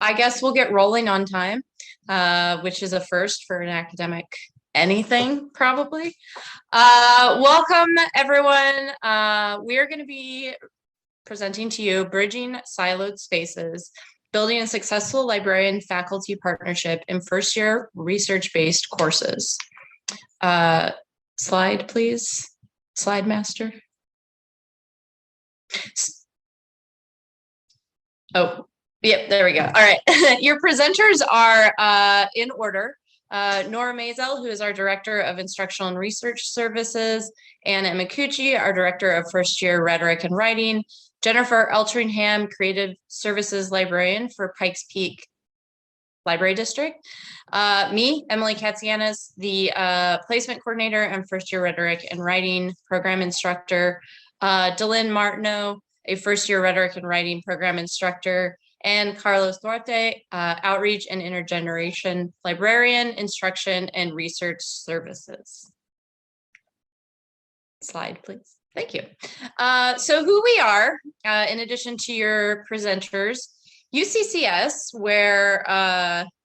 I guess we'll get rolling on time, which is a first for an academic anything, probably. Welcome, everyone. We are going to be presenting to you Bridging Siloed Spaces, Building a Successful Librarian-Faculty Partnership in First-Year Research-Based Courses. Slide, please. Slide master. Oh, yep, there we go. All right. Your presenters are in order. Nora Mazel, who is our Director of Instructional and Research Services, Anna Mikuchi, our Director of First Year Rhetoric and Writing, Jennifer Eltringham, Creative Services Librarian for Pikes Peak Library District, me, Emily Katsianis, the Placement Coordinator and First Year Rhetoric and Writing Program Instructor, Delynn Martineau, a First Year Rhetoric and Writing Program Instructor, and Carlos Duarte, Outreach and Intergeneration Librarian, Instruction and Research Services. Slide, please. Thank you. So who we are, in addition to your presenters, UCCS, where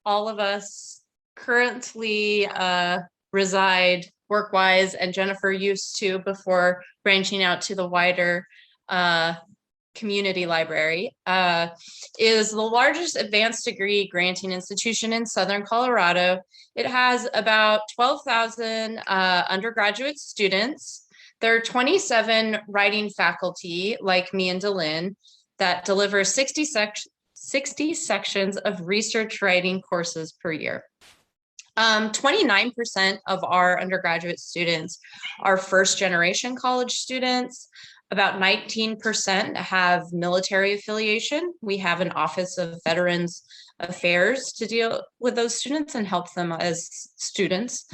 all of us currently reside work-wise, and Jennifer used to before branching out to the wider community library, is the largest advanced degree granting institution in Southern Colorado. It has about 12,000 undergraduate students. There are 27 writing faculty, like me and Delynn, that deliver 60 sections of research writing courses per year. 29% of our undergraduate students are first-generation college students. About 19% have military affiliation. We have an Office of Veterans Affairs to deal with those students and help them as students.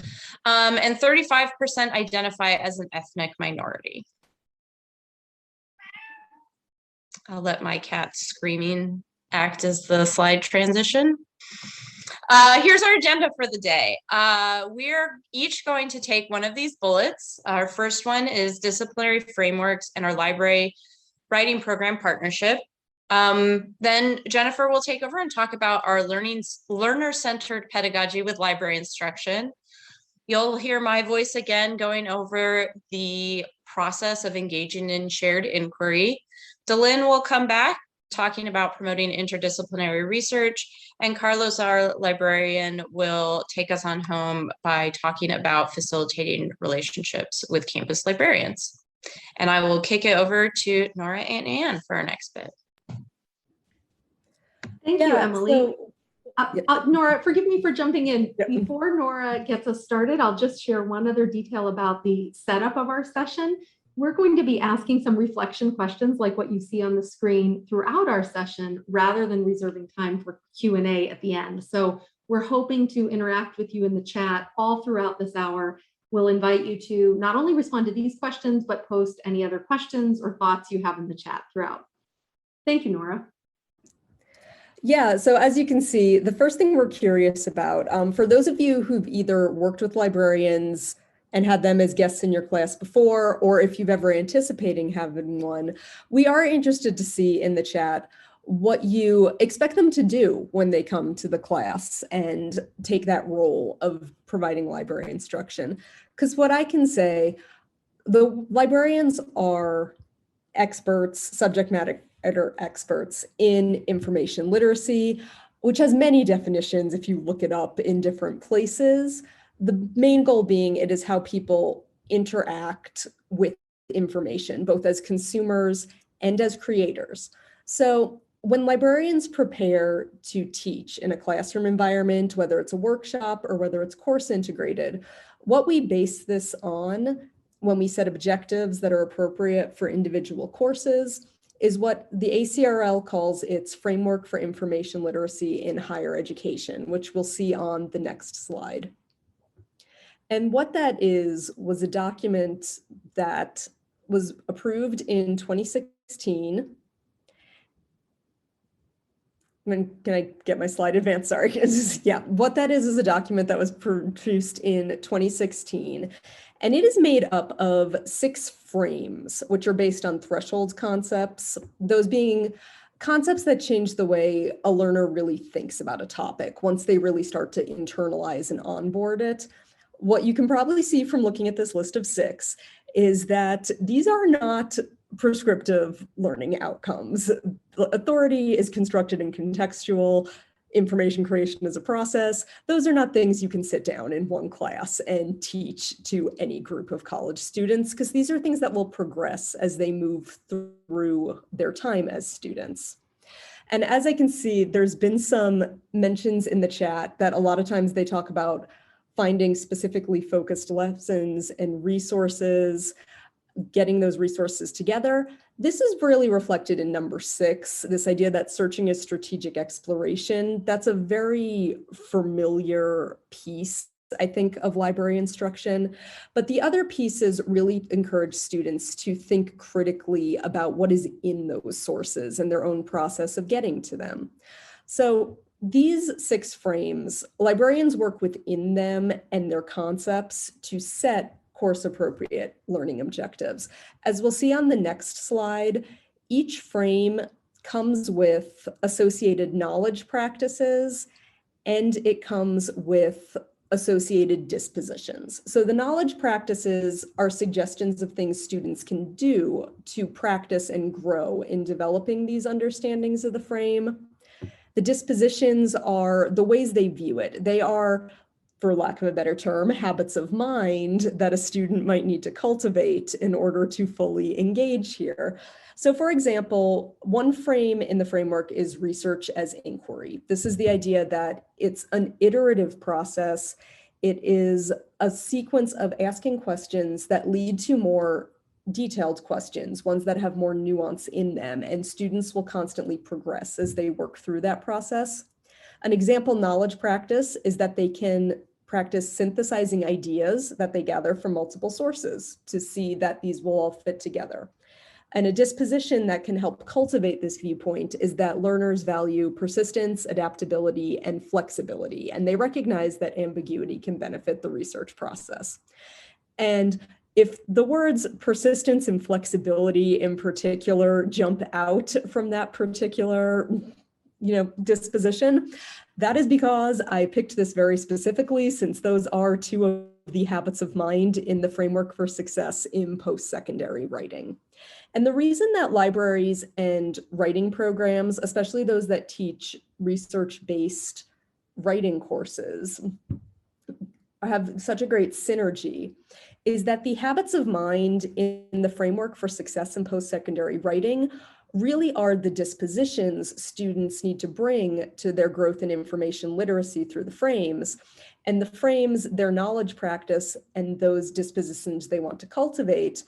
And 35% identify as an ethnic minority. I'll let my cat screaming act as the slide transition. Here's our agenda for the day. We're each going to take one of these bullets. Our first one is disciplinary frameworks and our library writing program partnership. Then Jennifer will take over and talk about our learner-centered pedagogy with library instruction. You'll hear my voice again going over the process of engaging in shared inquiry. Delynn will come back talking about promoting interdisciplinary research, and Carlos, our librarian, will take us on home by talking about facilitating relationships with campus librarians. And I will kick it over to Nora and Anne for our next bit. Thank you, Emily. Nora, forgive me for jumping in. Before Nora gets us started, I'll just share one other detail about the setup of our session. We're going to be asking some reflection questions like what you see on the screen throughout our session, rather than reserving time for Q&A at the end. So we're hoping to interact with you in the chat all throughout this hour. We'll invite you to not only respond to these questions, but post any other questions or thoughts you have in the chat throughout. Thank you, Nora. Yeah, so as you can see, the first thing we're curious about, for those of you who've either worked with librarians and had them as guests in your class before, or if you've ever anticipating having one, we are interested to see in the chat what you expect them to do when they come to the class and take that role of providing library instruction. Because what I can say, the librarians are experts, subject matter experts in information literacy, which has many definitions if you look it up in different places. The main goal being it is how people interact with information, both as consumers and as creators. So when librarians prepare to teach in a classroom environment, whether it's a workshop or whether it's course integrated, what we base this on when we set objectives that are appropriate for individual courses is what the ACRL calls its Framework for Information Literacy in Higher Education, which we'll see on the next slide. And what that is was a document that was approved in 2016. Can I get my slide advanced? Sorry. Yeah, what that is a document that was produced in 2016. And it is made up of 6 frames, which are based on threshold concepts, those being concepts that change the way a learner really thinks about a topic once they really start to internalize and onboard it. What you can probably see from looking at this list of 6 is that these are not prescriptive learning outcomes. Authority is constructed and contextual. Information creation is a process. Those are not things you can sit down in one class and teach to any group of college students, because these are things that will progress as they move through their time as students. And as I can see, there's been some mentions in the chat that a lot of times they talk about finding specifically focused lessons and resources, getting those resources together. This is really reflected in number 6, this idea that searching is strategic exploration. That's a very familiar piece, I think, of library instruction. But the other pieces really encourage students to think critically about what is in those sources and their own process of getting to them. So these 6 frames, librarians work within them and their concepts to set course appropriate learning objectives. As we'll see on the next slide, each frame comes with associated knowledge practices, and it comes with associated dispositions. So the knowledge practices are suggestions of things students can do to practice and grow in developing these understandings of the frame. The dispositions are the ways they view it. They are, for lack of a better term, habits of mind that a student might need to cultivate in order to fully engage here. So for example, one frame in the framework is research as inquiry. This is the idea that it's an iterative process. It is a sequence of asking questions that lead to more detailed questions, ones that have more nuance in them, and students will constantly progress as they work through that process. An example knowledge practice is that they can practice synthesizing ideas that they gather from multiple sources to see that these will all fit together. And a disposition that can help cultivate this viewpoint is that learners value persistence, adaptability, and flexibility, and they recognize that ambiguity can benefit the research process. And if the words persistence and flexibility in particular jump out from that particular disposition, that is because I picked this very specifically, since those are 2 of the habits of mind in the framework for success in post-secondary writing. And the reason that libraries and writing programs, especially those that teach research-based writing courses, have such a great synergy is that the habits of mind in the framework for success in post-secondary writing really are the dispositions students need to bring to their growth in information literacy through the frames. And the frames, their knowledge practice, and those dispositions they want to cultivate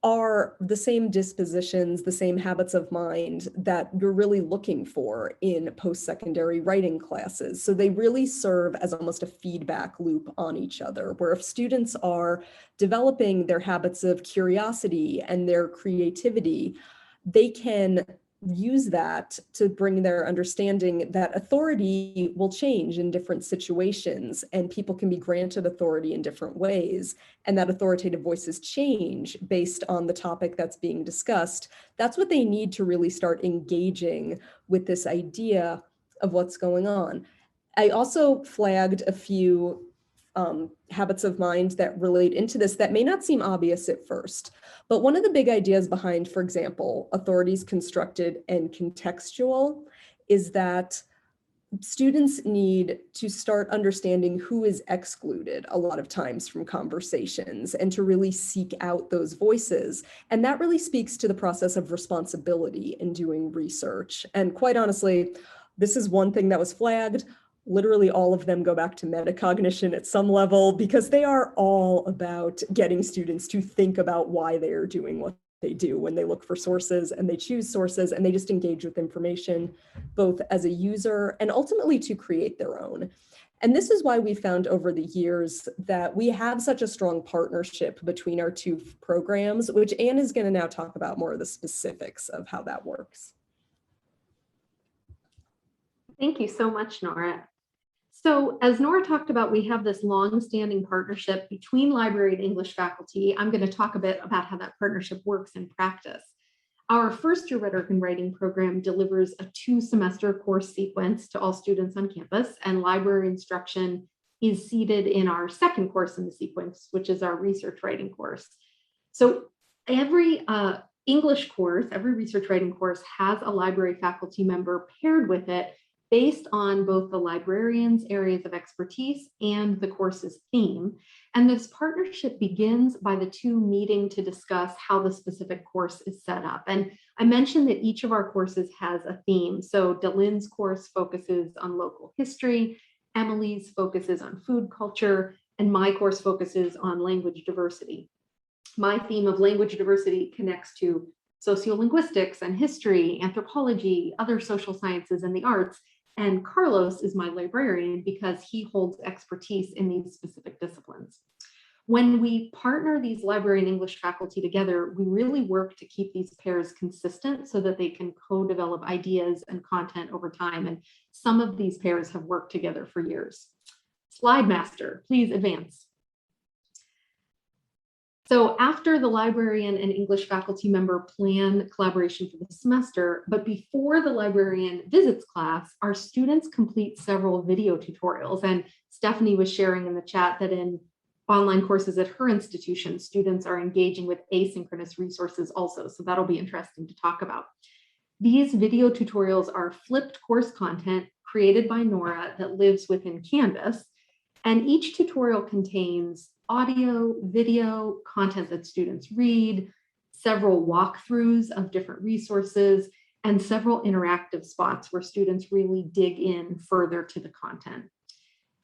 are the same dispositions, the same habits of mind that you're really looking for in post-secondary writing classes. So they really serve as almost a feedback loop on each other, where if students are developing their habits of curiosity and their creativity, they can use that to bring their understanding that authority will change in different situations and people can be granted authority in different ways, and that authoritative voices change based on the topic that's being discussed. That's what they need to really start engaging with this idea of what's going on. I also flagged a few habits of mind that relate into this that may not seem obvious at first. But one of the big ideas behind, for example, authorities constructed and contextual is that students need to start understanding who is excluded a lot of times from conversations and to really seek out those voices. And that really speaks to the process of responsibility in doing research. And quite honestly, this is one thing that was flagged. Literally all of them go back to metacognition at some level, because they are all about getting students to think about why they are doing what they do when they look for sources and they choose sources and they just engage with information, both as a user and ultimately to create their own. And this is why we found over the years that we have such a strong partnership between our 2 programs, which Anne is going to now talk about more of the specifics of how that works. Thank you so much, Nora. So as Nora talked about, we have this long-standing partnership between library and English faculty. I'm going to talk a bit about how that partnership works in practice. Our first-year rhetoric and writing program delivers a 2-semester course sequence to all students on campus, and library instruction is seated in our second course in the sequence, which is our research writing course. So every English course, every research writing course has a library faculty member paired with it based on both the librarian's areas of expertise and the course's theme. And this partnership begins by the two meeting to discuss how the specific course is set up. And I mentioned that each of our courses has a theme. So Delyn's course focuses on local history, Emily's focuses on food culture, and my course focuses on language diversity. My theme of language diversity connects to sociolinguistics and history, anthropology, other social sciences, and the arts. And Carlos is my librarian because he holds expertise in these specific disciplines. When we partner these library and English faculty together, we really work to keep these pairs consistent so that they can co-develop ideas and content over time. And some of these pairs have worked together for years. Slide master, please advance. So after the librarian and English faculty member plan collaboration for the semester, but before the librarian visits class, our students complete several video tutorials. And Stephanie was sharing in the chat that in online courses at her institution, students are engaging with asynchronous resources also. So that'll be interesting to talk about. These video tutorials are flipped course content created by Nora that lives within Canvas. And each tutorial contains audio, video, content that students read, several walkthroughs of different resources, and several interactive spots where students really dig in further to the content.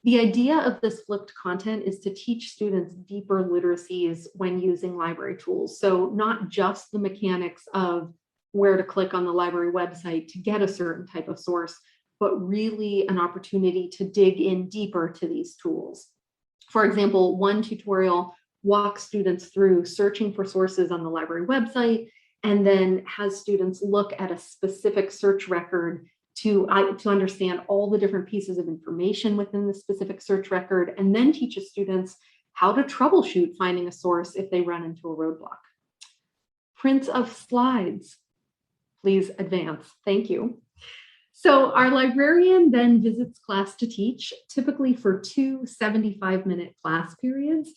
The idea of this flipped content is to teach students deeper literacies when using library tools. So not just the mechanics of where to click on the library website to get a certain type of source, but really an opportunity to dig in deeper to these tools. For example, one tutorial walks students through searching for sources on the library website and then has students look at a specific search record to understand all the different pieces of information within the specific search record, and then teaches students how to troubleshoot finding a source if they run into a roadblock. Print of slides, please advance. Thank you. So our librarian then visits class to teach, typically for 2 75-minute class periods.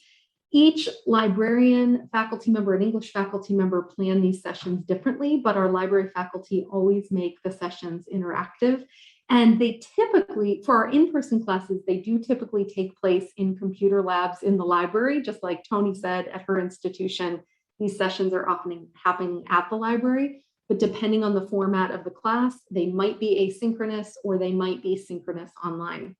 Each librarian faculty member and English faculty member plan these sessions differently, but our library faculty always make the sessions interactive. And they typically, for our in-person classes, they do typically take place in computer labs in the library, just like Tony said at her institution. These sessions are often happening at the library. But depending on the format of the class, they might be asynchronous or they might be synchronous online.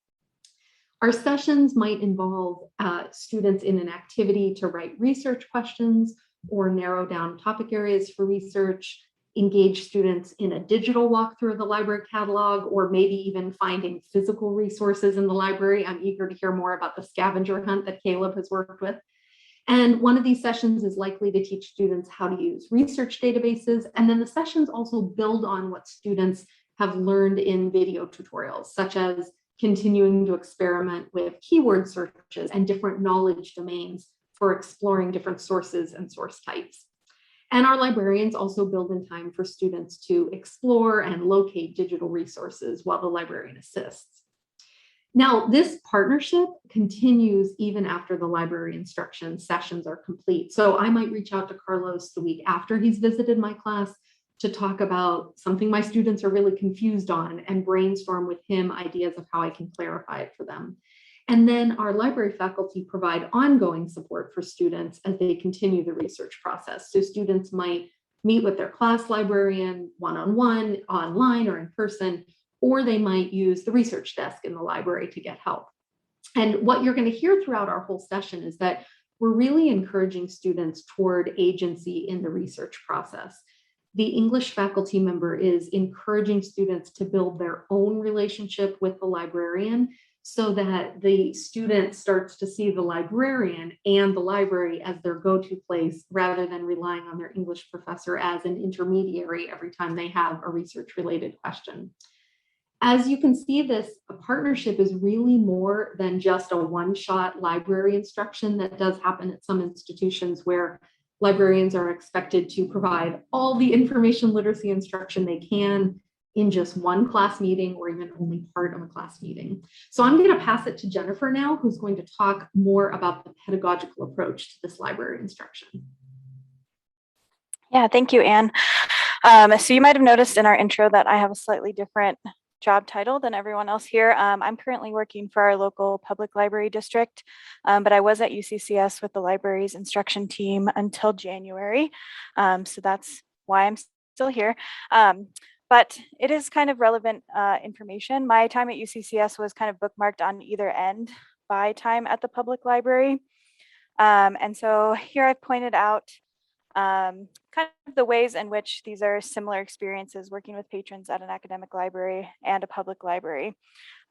Our sessions might involve students in an activity to write research questions or narrow down topic areas for research, engage students in a digital walkthrough of the library catalog, or maybe even finding physical resources in the library. I'm eager to hear more about the scavenger hunt that Caleb has worked with. And one of these sessions is likely to teach students how to use research databases. And then the sessions also build on what students have learned in video tutorials, such as continuing to experiment with keyword searches and different knowledge domains for exploring different sources and source types. And our librarians also build in time for students to explore and locate digital resources while the librarian assists. Now, this partnership continues even after the library instruction sessions are complete. So I might reach out to Carlos the week after he's visited my class to talk about something my students are really confused on and brainstorm with him ideas of how I can clarify it for them. And then our library faculty provide ongoing support for students as they continue the research process. So students might meet with their class librarian one-on-one, online or in person, or they might use the research desk in the library to get help. And what you're going to hear throughout our whole session is that we're really encouraging students toward agency in the research process. The English faculty member is encouraging students to build their own relationship with the librarian so that the student starts to see the librarian and the library as their go-to place rather than relying on their English professor as an intermediary every time they have a research-related question. As you can see, this partnership is really more than just a one-shot library instruction that does happen at some institutions where Librarians are expected to provide all the information literacy instruction they can in just one class meeting or even only part of a class meeting. So I'm going to pass it to Jennifer now, who's going to talk more about the pedagogical approach to this library instruction. Yeah, thank you, Anne. So you might have noticed in our intro that I have a slightly different job title than everyone else here. I'm currently working for our local public library district, but I was at UCCS with the libraries instruction team until January. So that's why I'm still here. But it is kind of relevant information. My time at UCCS was kind of bookmarked on either end by time at the public library. And so here I've pointed out kind of the ways in which these are similar experiences working with patrons at an academic library and a public library.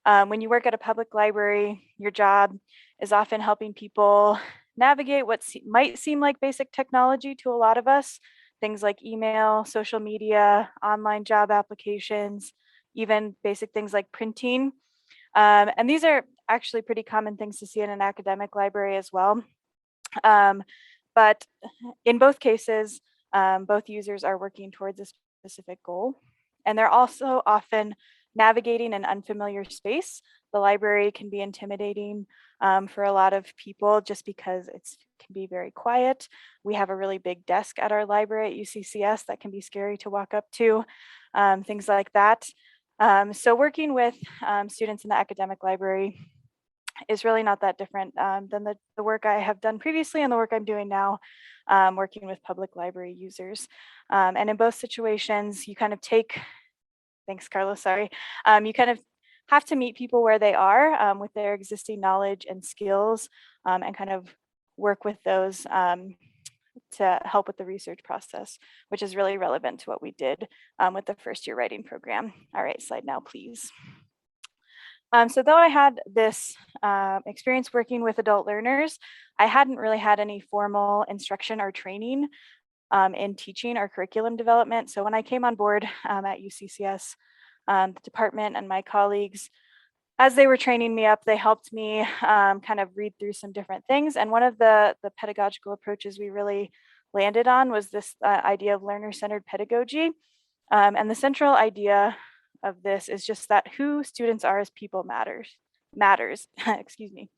When you work at a public library, your job is often helping people navigate what might seem like basic technology to a lot of us, things like email, social media, online job applications, even basic things like printing. And these are actually pretty common things to see in an academic library as well. But in both cases, both users are working towards a specific goal, and they're also often navigating an unfamiliar space. The library can be intimidating for a lot of people just because it can be very quiet. We have a really big desk at our library at UCCS that can be scary to walk up to, things like that. So working with students in the academic library is really not that different than the work I have done previously and the work I'm doing now, working with public library users. And in both situations, you kind of take, thanks Carlos, sorry, you kind of have to meet people where they are with their existing knowledge and skills and kind of work with those to help with the research process, which is really relevant to what we did with the first year writing program. All right, slide now, please. So though I had this experience working with adult learners, I hadn't really had any formal instruction or training in teaching or curriculum development. So when I came on board at UCCS, the department and my colleagues, as they were training me up, they helped me kind of read through some different things. And one of the pedagogical approaches we really landed on was this idea of learner-centered pedagogy. And the central idea of this is just that who students are as people matters, excuse me.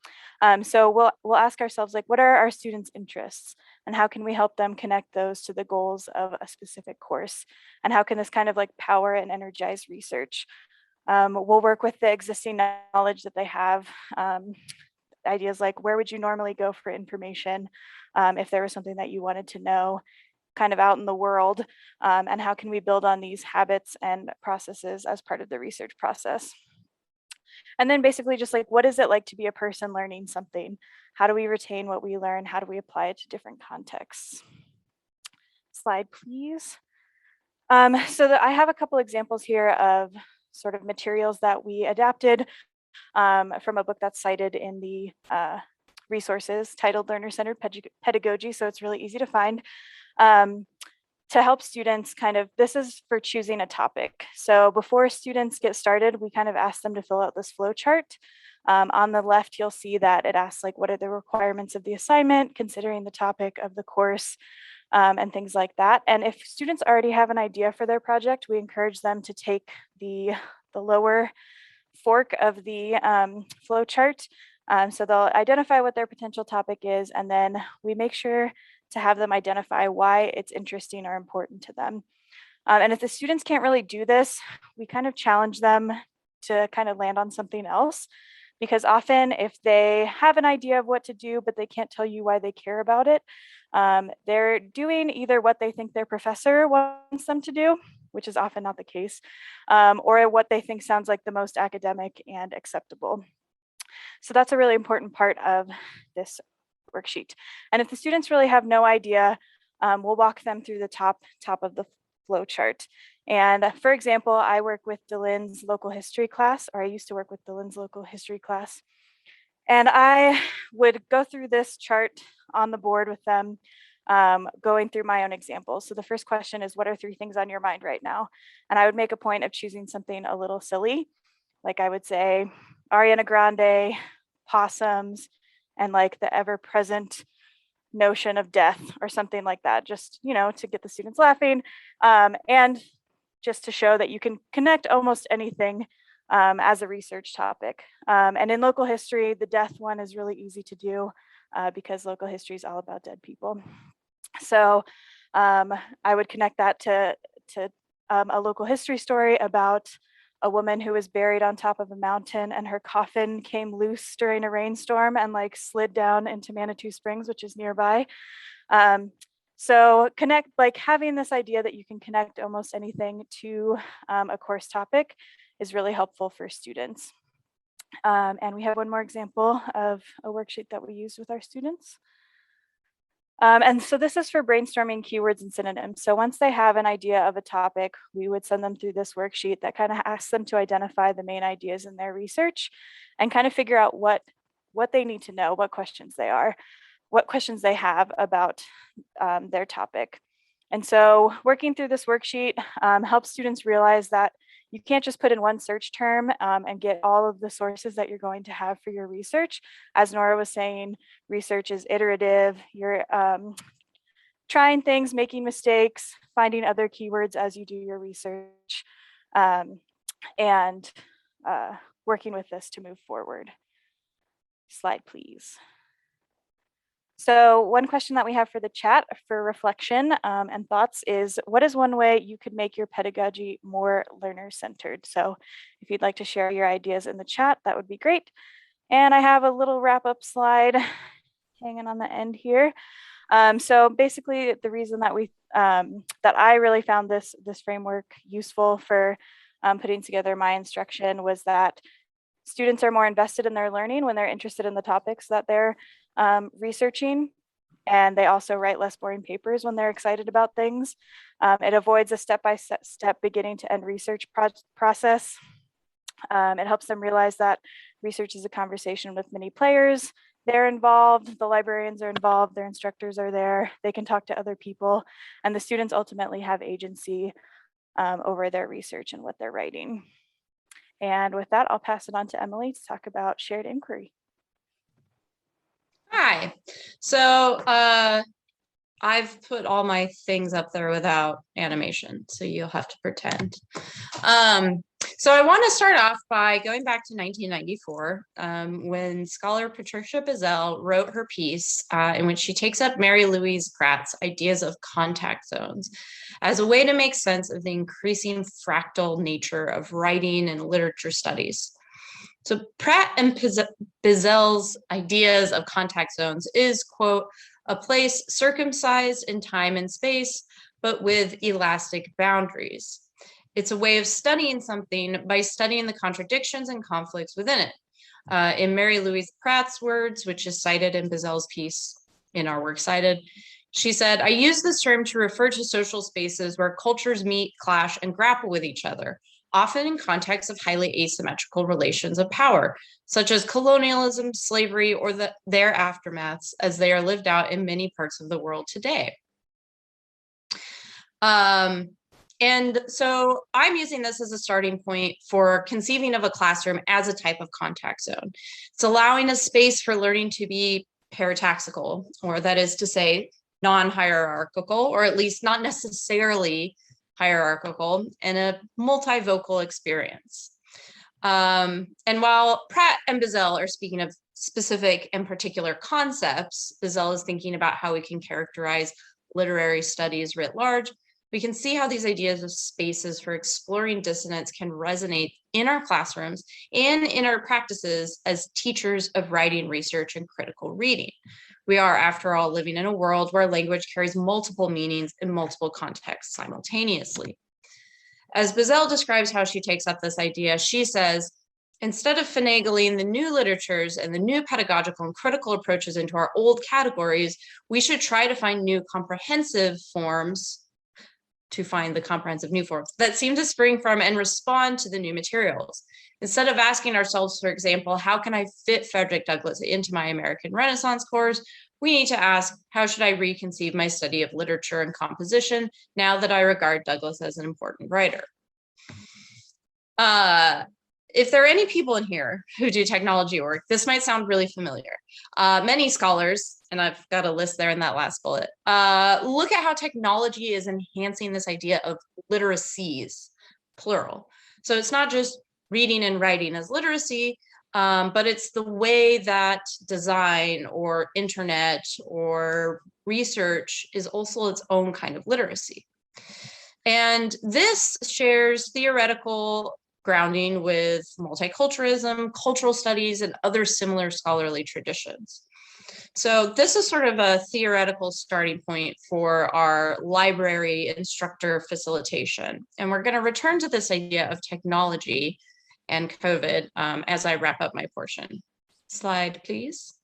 So we'll ask ourselves, like, what are our students' interests and how can we help them connect those to the goals of a specific course? And how can this kind of like power and energize research? We'll work with the existing knowledge that they have. Ideas like, where would you normally go for information if there was something that you wanted to know kind of out in the world, and how can we build on these habits and processes as part of the research process? And then basically just like, what is it like to be a person learning something? How do we retain what we learn? How do we apply it to different contexts? Slide, please. So I have a couple examples here of sort of materials that we adapted from a book that's cited in the resources titled Learner-Centered Pedagogy. So it's really easy to find. To help students kind of, this is for choosing a topic. So before students get started, we kind of ask them to fill out this flow chart. On the left, you'll see that it asks like, what are the requirements of the assignment, considering the topic of the course, and things like that. And if students already have an idea for their project, we encourage them to take the lower fork of the flow chart. So they'll identify what their potential topic is, and then we make sure to have them identify why it's interesting or important to them. And if the students can't really do this, we kind of challenge them to kind of land on something else, because often if they have an idea of what to do, but they can't tell you why they care about it, they're doing either what they think their professor wants them to do, which is often not the case, or what they think sounds like the most academic and acceptable. So that's a really important part of this worksheet. And if the students really have no idea, we'll walk them through the top of the flow chart. And for example, I work with Dylan's local history class, or I used to work with Dylan's local history class. And I would go through this chart on the board with them, going through my own examples. So the first question is, what are 3 things on your mind right now? And I would make a point of choosing something a little silly. Like I would say, Ariana Grande, possums, and like the ever-present notion of death or something like that, just, you know, to get the students laughing, and just to show that you can connect almost anything as a research topic. And in local history, the death one is really easy to do because local history is all about dead people. So I would connect that to a local history story about a woman who was buried on top of a mountain and her coffin came loose during a rainstorm and like slid down into Manitou Springs, which is nearby. So connect, like having this idea that you can connect almost anything to a course topic is really helpful for students. And we have one more example of a worksheet that we use with our students. And so this is for brainstorming keywords and synonyms. So once they have an idea of a topic, we would send them through this worksheet that kind of asks them to identify the main ideas in their research and kind of figure out what they need to know, what questions they have about their topic. And so working through this worksheet helps students realize that you can't just put in one search term and get all of the sources that you're going to have for your research. As Nora was saying, research is iterative. You're trying things, making mistakes, finding other keywords as you do your research, and working with this to move forward. Slide, please. So one question that we have for the chat for reflection and thoughts is, what is one way you could make your pedagogy more learner-centered? So if you'd like to share your ideas in the chat, that would be great. And I have a little wrap-up slide hanging on the end here. So basically the reason that that I really found this framework useful for putting together my instruction was that students are more invested in their learning when they're interested in the topics that they're researching, and they also write less boring papers when they're excited about things. It avoids a step-by-step beginning to end research process. It helps them realize that research is a conversation with many players. They're involved, the librarians are involved, their instructors are there, they can talk to other people, and the students ultimately have agency over their research and what they're writing. And with that, I'll pass it on to Emily to talk about shared inquiry. Hi. So I've put all my things up there without animation, so you'll have to pretend. So I want to start off by going back to 1994, when scholar Patricia Bizzell wrote her piece in which she takes up Mary Louise Pratt's ideas of contact zones as a way to make sense of the increasing fractal nature of writing and literature studies. So Pratt and Bizzell's ideas of contact zones is, quote, a place circumcised in time and space, but with elastic boundaries. It's a way of studying something by studying the contradictions and conflicts within it. In Mary Louise Pratt's words, which is cited in Bizzell's piece in our works cited, she said, "I use this term to refer to social spaces where cultures meet, clash, and grapple with each other, often in contexts of highly asymmetrical relations of power, such as colonialism, slavery, or their aftermaths as they are lived out in many parts of the world today." And so I'm using this as a starting point for conceiving of a classroom as a type of contact zone. It's allowing a space for learning to be parataxical, or that is to say, non-hierarchical, or at least not necessarily hierarchical, and a multivocal experience. And while Pratt and Bizzell are speaking of specific and particular concepts, Bizzell is thinking about how we can characterize literary studies writ large. We can see how these ideas of spaces for exploring dissonance can resonate in our classrooms and in our practices as teachers of writing, research, and critical reading. We are, after all, living in a world where language carries multiple meanings in multiple contexts simultaneously. As Bizzell describes how she takes up this idea, she says, instead of finagling the new literatures and the new pedagogical and critical approaches into our old categories, we should try to find new comprehensive forms that seem to spring from and respond to the new materials. Instead of asking ourselves, for example, how can I fit Frederick Douglass into my American Renaissance course, we need to ask, how should I reconceive my study of literature and composition now that I regard Douglass as an important writer? If there are any people in here who do technology work, this might sound really familiar. Many scholars, and I've got a list there in that last bullet. Look at how technology is enhancing this idea of literacies, plural. So it's not just reading and writing as literacy, but it's the way that design or internet or research is also its own kind of literacy. And this shares theoretical grounding with multiculturalism, cultural studies, and other similar scholarly traditions. So this is sort of a theoretical starting point for our library instructor facilitation. And we're going to return to this idea of technology and COVID as I wrap up my portion. Slide, please.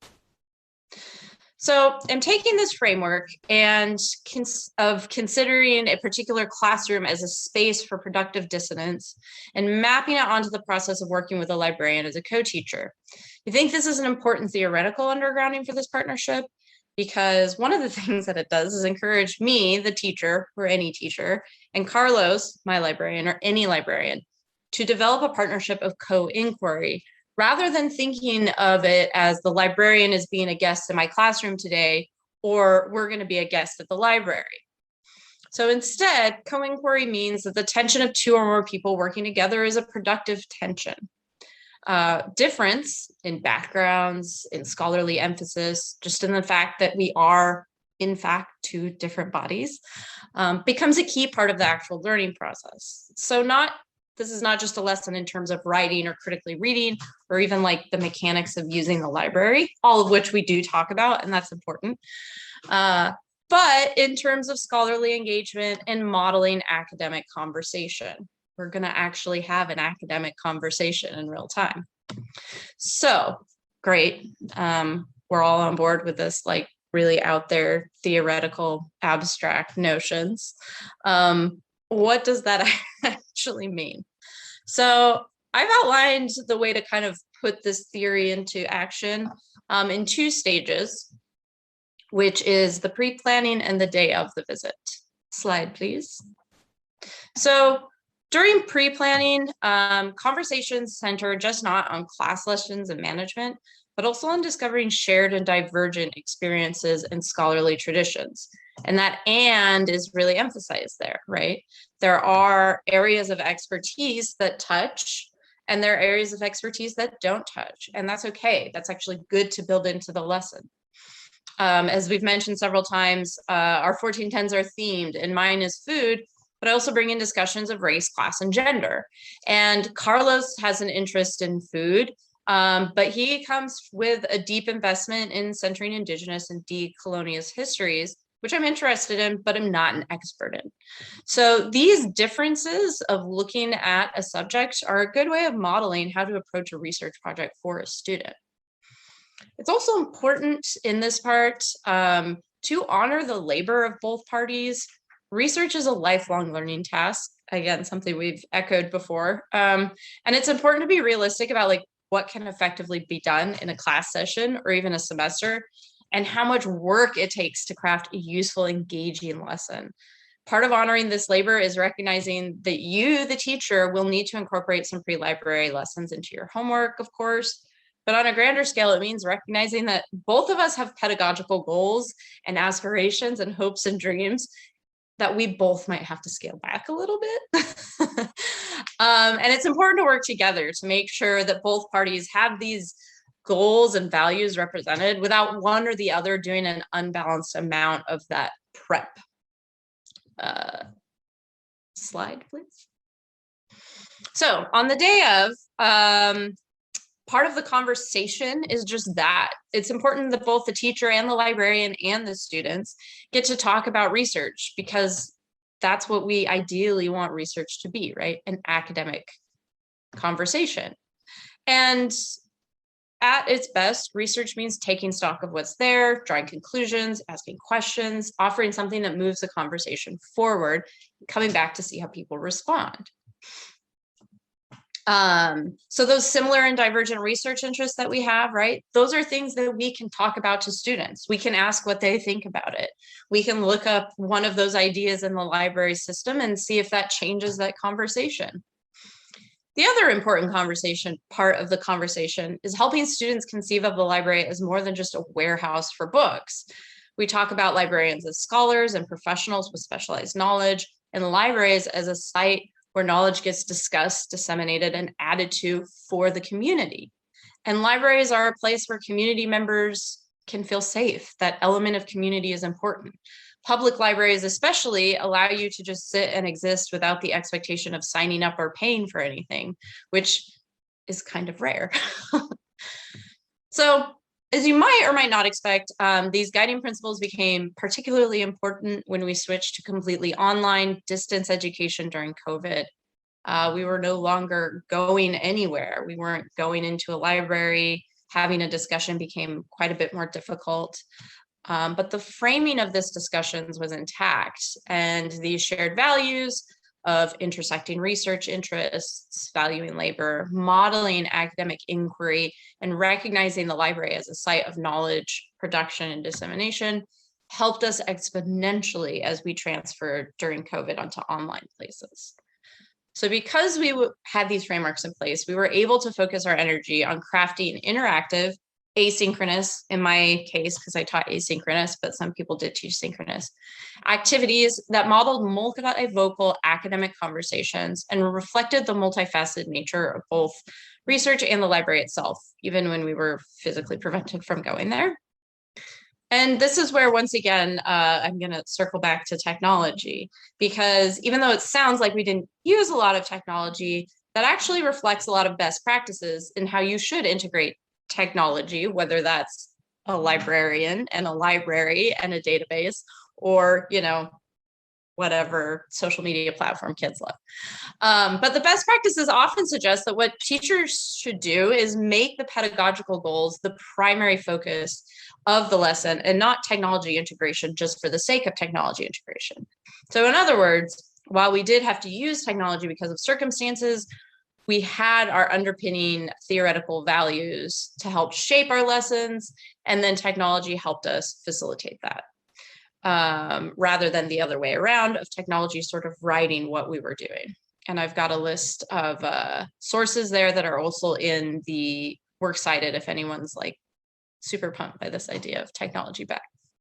So I'm taking this framework and considering a particular classroom as a space for productive dissonance and mapping it onto the process of working with a librarian as a co-teacher. I think this is an important theoretical undergrounding for this partnership because one of the things that it does is encourage me, the teacher, or any teacher, and Carlos, my librarian, or any librarian, to develop a partnership of co-inquiry rather than thinking of it as the librarian is being a guest in my classroom today, or we're going to be a guest at the library. So instead, co-inquiry means that the tension of two or more people working together is a productive tension. Difference in backgrounds, in scholarly emphasis, just in the fact that we are, in fact, two different bodies, becomes a key part of the actual learning process. So this is not just a lesson in terms of writing or critically reading, or even like the mechanics of using the library, all of which we do talk about, and that's important. But in terms of scholarly engagement and modeling academic conversation, we're going to actually have an academic conversation in real time. So great. We're all on board with this, like really out there theoretical abstract notions. What does that actually mean? So I've outlined the way to kind of put this theory into action in two stages, which is the pre-planning and the day of the visit. Slide, please. So during pre-planning, conversations center just not on class lessons and management, but also on discovering shared and divergent experiences and scholarly traditions. And that "and" is really emphasized there, right? There are areas of expertise that touch, and there are areas of expertise that don't touch. And that's okay. That's actually good to build into the lesson. As we've mentioned several times, our 1410s are themed, and mine is food, but I also bring in discussions of race, class, and gender. And Carlos has an interest in food, but he comes with a deep investment in centering Indigenous and decolonial histories, which I'm interested in, but I'm not an expert in. So these differences of looking at a subject are a good way of modeling how to approach a research project for a student. It's also important in this part to honor the labor of both parties. Research is a lifelong learning task. Again, something we've echoed before. And it's important to be realistic about like what can effectively be done in a class session or even a semester, and how much work it takes to craft a useful, engaging lesson. Part of honoring this labor is recognizing that you, the teacher, will need to incorporate some pre-library lessons into your homework, of course. But on a grander scale, it means recognizing that both of us have pedagogical goals and aspirations and hopes and dreams that we both might have to scale back a little bit. And it's important to work together to make sure that both parties have these goals and values represented without one or the other doing an unbalanced amount of that prep. Slide, please. So on the day of, part of the conversation is just that. It's important that both the teacher and the librarian and the students get to talk about research, because that's what we ideally want research to be, right? An academic conversation. And at its best, research means taking stock of what's there, drawing conclusions, asking questions, offering something that moves the conversation forward, coming back to see how people respond. So those similar and divergent research interests that we have, right? Those are things that we can talk about to students. We can ask what they think about it. We can look up one of those ideas in the library system and see if that changes that conversation. The other important part of the conversation is helping students conceive of the library as more than just a warehouse for books. We talk about librarians as scholars and professionals with specialized knowledge, and libraries as a site where knowledge gets discussed, disseminated, and added to for the community. And libraries are a place where community members can feel safe. That element of community is important. Public libraries especially allow you to just sit and exist without the expectation of signing up or paying for anything, which is kind of rare. So, as you might or might not expect, these guiding principles became particularly important when we switched to completely online distance education during COVID. We were no longer going anywhere. We weren't going into a library. Having a discussion became quite a bit more difficult. But the framing of this discussions was intact, and these shared values of intersecting research interests, valuing labor, modeling academic inquiry, and recognizing the library as a site of knowledge, production, and dissemination helped us exponentially as we transferred during COVID onto online places. So because we had these frameworks in place, we were able to focus our energy on crafting interactive, asynchronous, in my case, because I taught asynchronous, but some people did teach synchronous, activities that modeled multivocal academic conversations and reflected the multifaceted nature of both research and the library itself, even when we were physically prevented from going there. And this is where, once again, I'm going to circle back to technology, because even though it sounds like we didn't use a lot of technology, that actually reflects a lot of best practices in how you should integrate technology, whether that's a librarian and a library and a database, or, you know, whatever social media platform kids love. But the best practices often suggest that what teachers should do is make the pedagogical goals the primary focus of the lesson and not technology integration just for the sake of technology integration. So in other words, while we did have to use technology because of circumstances, we had our underpinning theoretical values to help shape our lessons, and then technology helped us facilitate that, rather than the other way around of technology sort of writing what we were doing. And I've got a list of sources there that are also in the works cited if anyone's like super pumped by this idea of technology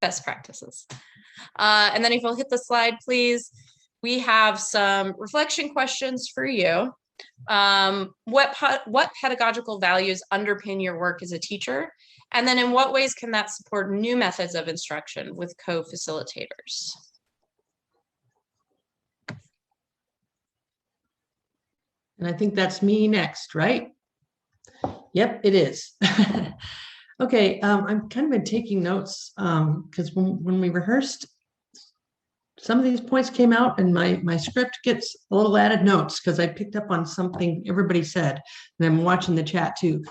best practices. And then if you'll hit the slide, please, we have some reflection questions for you. What pedagogical values underpin your work as a teacher? And then in what ways can that support new methods of instruction with co-facilitators? And I think that's me next, right? Yep, it is. Okay, I've kind of been taking notes because when we rehearsed, some of these points came out and my script gets a little added notes because I picked up on something everybody said, and I'm watching the chat too.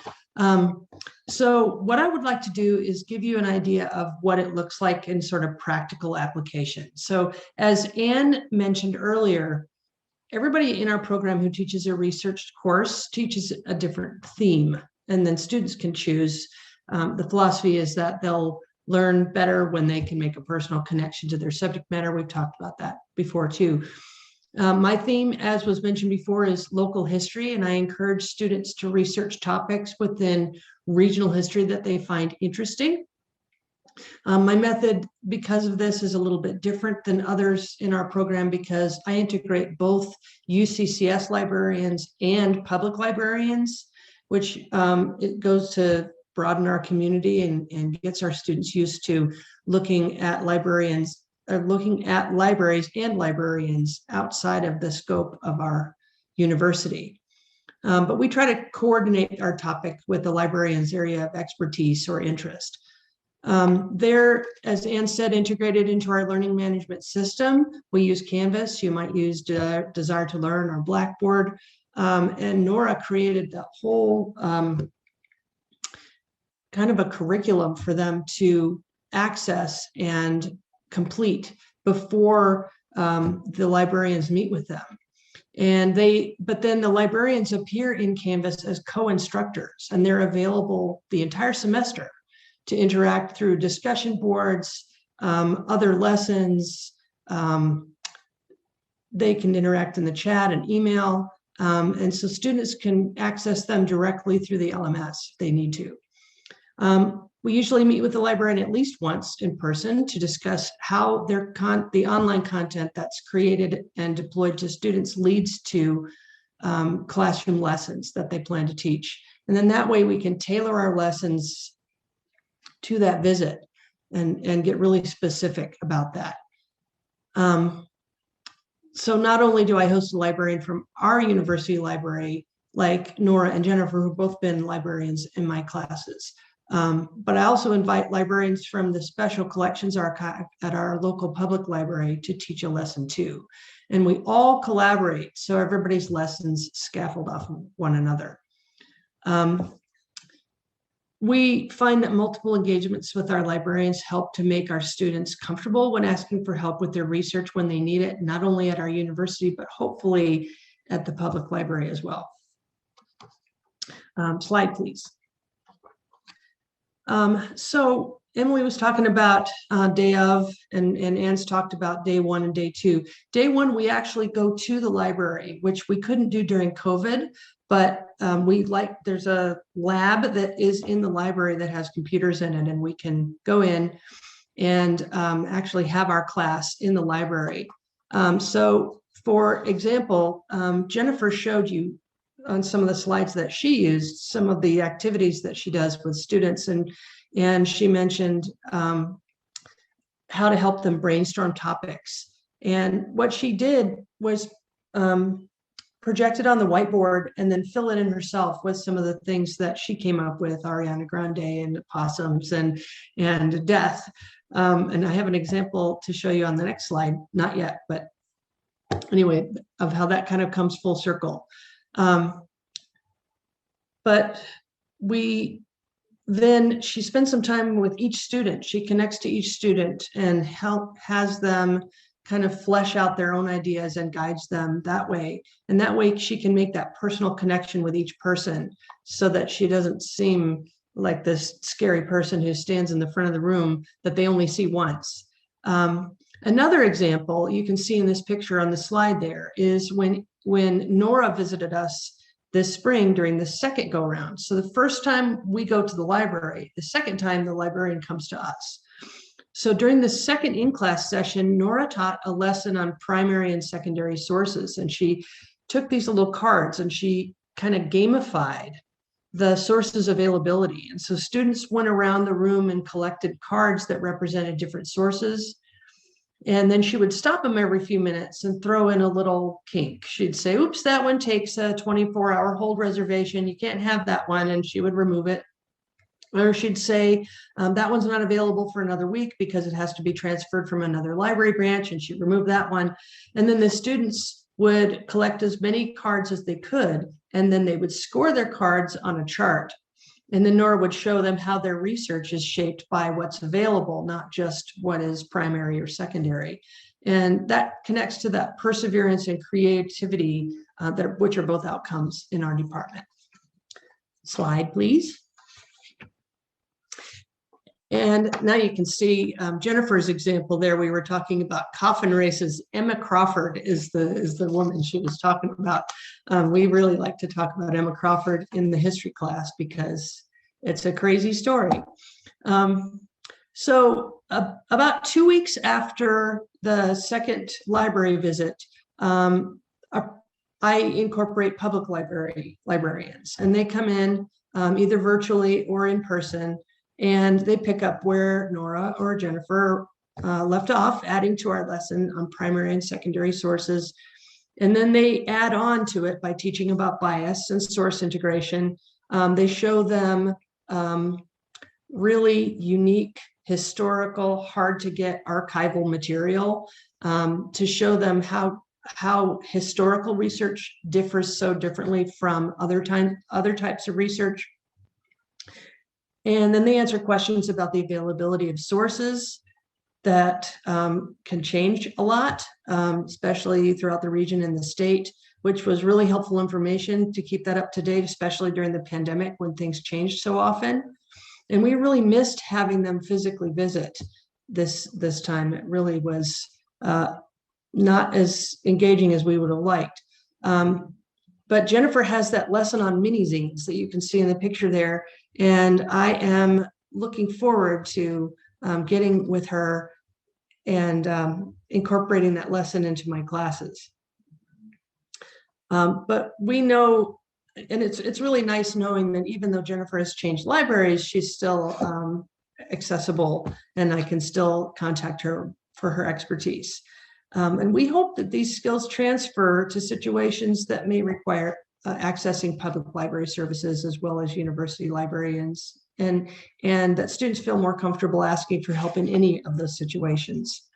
So what I would like to do is give you an idea of what it looks like in sort of practical application. So as Anne mentioned earlier, everybody in our program who teaches a research course teaches a different theme, and then students can choose. The philosophy is that they'll learn better when they can make a personal connection to their subject matter. We've talked about that before too. My theme, as was mentioned before, is local history, and I encourage students to research topics within regional history that they find interesting. My method, because of this, is a little bit different than others in our program because I integrate both UCCS librarians and public librarians, which it goes to broaden our community and gets our students used to looking at libraries and librarians outside of the scope of our university. But we try to coordinate our topic with the librarian's area of expertise or interest. They're, as Anne said, integrated into our learning management system. We use Canvas. You might use Desire to Learn or Blackboard. And Nora created the whole kind of a curriculum for them to access and complete before the librarians meet with them. But then the librarians appear in Canvas as co-instructors, and they're available the entire semester to interact through discussion boards, other lessons. They can interact in the chat and email. And so students can access them directly through the LMS if they need to. We usually meet with the librarian at least once in person to discuss how the online content that's created and deployed to students leads to classroom lessons that they plan to teach. And then that way we can tailor our lessons to that visit and get really specific about that. So not only do I host a librarian from our university library, like Nora and Jennifer, who've both been librarians in my classes, but I also invite librarians from the Special Collections Archive at our local public library to teach a lesson too. And we all collaborate, so everybody's lessons scaffold off of one another. We find that multiple engagements with our librarians help to make our students comfortable when asking for help with their research when they need it, not only at our university, but hopefully at the public library as well. Slide, please. So Emily was talking about day of, and Anne's talked about day 1 and day 2. Day 1, we actually go to the library, which we couldn't do during COVID, but there's a lab that is in the library that has computers in it, and we can go in and actually have our class in the library. So for example, Jennifer showed you on some of the slides that she used, some of the activities that she does with students, and she mentioned how to help them brainstorm topics. And what she did was project it on the whiteboard and then fill it in herself with some of the things that she came up with, Ariana Grande and possums and death. And I have an example to show you on the next slide, not yet, but anyway, of how that kind of comes full circle. But she spends some time with each student. She connects to each student and has them kind of flesh out their own ideas and guides them that way. And that way she can make that personal connection with each person so that she doesn't seem like this scary person who stands in the front of the room that they only see once. Another example you can see in this picture on the slide there is when Nora visited us this spring during the second go round. So the first time we go to the library, the second time the librarian comes to us. So during the second in-class session, Nora taught a lesson on primary and secondary sources. And she took these little cards and she kind of gamified the sources availability. And so students went around the room and collected cards that represented different sources. And then she would stop them every few minutes and throw in a little kink. She'd say, oops, that one takes a 24-hour hold reservation. You can't have that one. And she would remove it. Or she'd say, that one's not available for another week because it has to be transferred from another library branch. And she'd remove that one. And then the students would collect as many cards as they could. And then they would score their cards on a chart. And then Nora would show them how their research is shaped by what's available, not just what is primary or secondary. And that connects to that perseverance and creativity, which are both outcomes in our department. Slide, please. And now you can see Jennifer's example there. We were talking about coffin races. Emma Crawford is the woman she was talking about. We really like to talk about Emma Crawford in the history class because it's a crazy story. So about 2 weeks after the second library visit, I incorporate public librarians, and they come in either virtually or in person. And they pick up where Nora or Jennifer left off, adding to our lesson on primary and secondary sources. And then they add on to it by teaching about bias and source integration. They show them really unique, historical, hard to get archival material to show them how historical research differs so differently from other types of research. And then they answer questions about the availability of sources that can change a lot, especially throughout the region and the state, which was really helpful information to keep that up to date, especially during the pandemic when things changed so often. And we really missed having them physically visit this time. It really was not as engaging as we would have liked. But Jennifer has that lesson on mini zines that you can see in the picture there. And I am looking forward to getting with her and incorporating that lesson into my classes. But we know, and it's really nice knowing that even though Jennifer has changed libraries, she's still accessible, and I can still contact her for her expertise. And we hope that these skills transfer to situations that may require accessing public library services as well as university librarians, and that students feel more comfortable asking for help in any of those situations.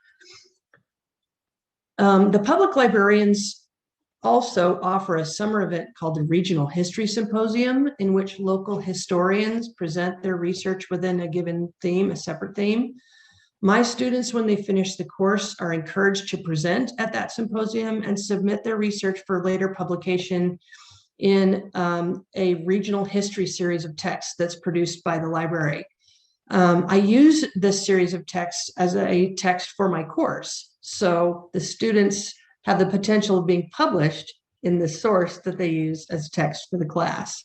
The public librarians also offer a summer event called the Regional History Symposium, in which local historians present their research within a given theme, a separate theme. My students, when they finish the course, are encouraged to present at that symposium and submit their research for later publication in a regional history series of texts that's produced by the library. I use this series of texts as a text for my course, so the students have the potential of being published in the source that they use as text for the class.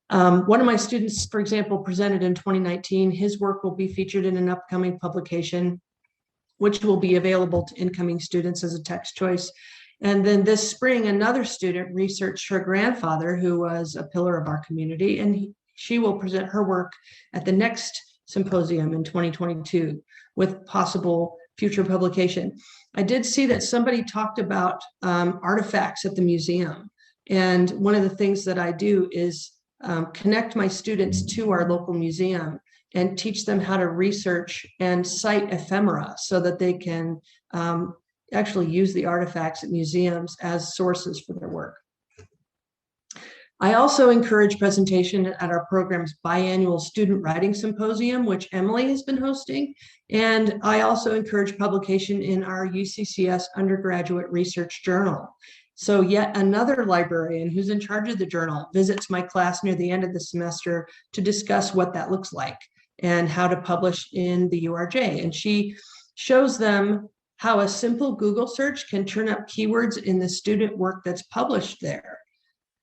One of my students, for example, presented in 2019. His work will be featured in an upcoming publication, which will be available to incoming students as a text choice. And then this spring, another student researched her grandfather, who was a pillar of our community, and she will present her work at the next symposium in 2022 with possible future publication. I did see that somebody talked about artifacts at the museum. And one of the things that I do is connect my students to our local museum and teach them how to research and cite ephemera so that they can actually use the artifacts at museums as sources for their work. I also encourage presentation at our program's biannual student writing symposium, which Emily has been hosting. And I also encourage publication in our UCCS undergraduate research journal. So yet another librarian who's in charge of the journal visits my class near the end of the semester to discuss what that looks like and how to publish in the URJ. And she shows them how a simple Google search can turn up keywords in the student work that's published there.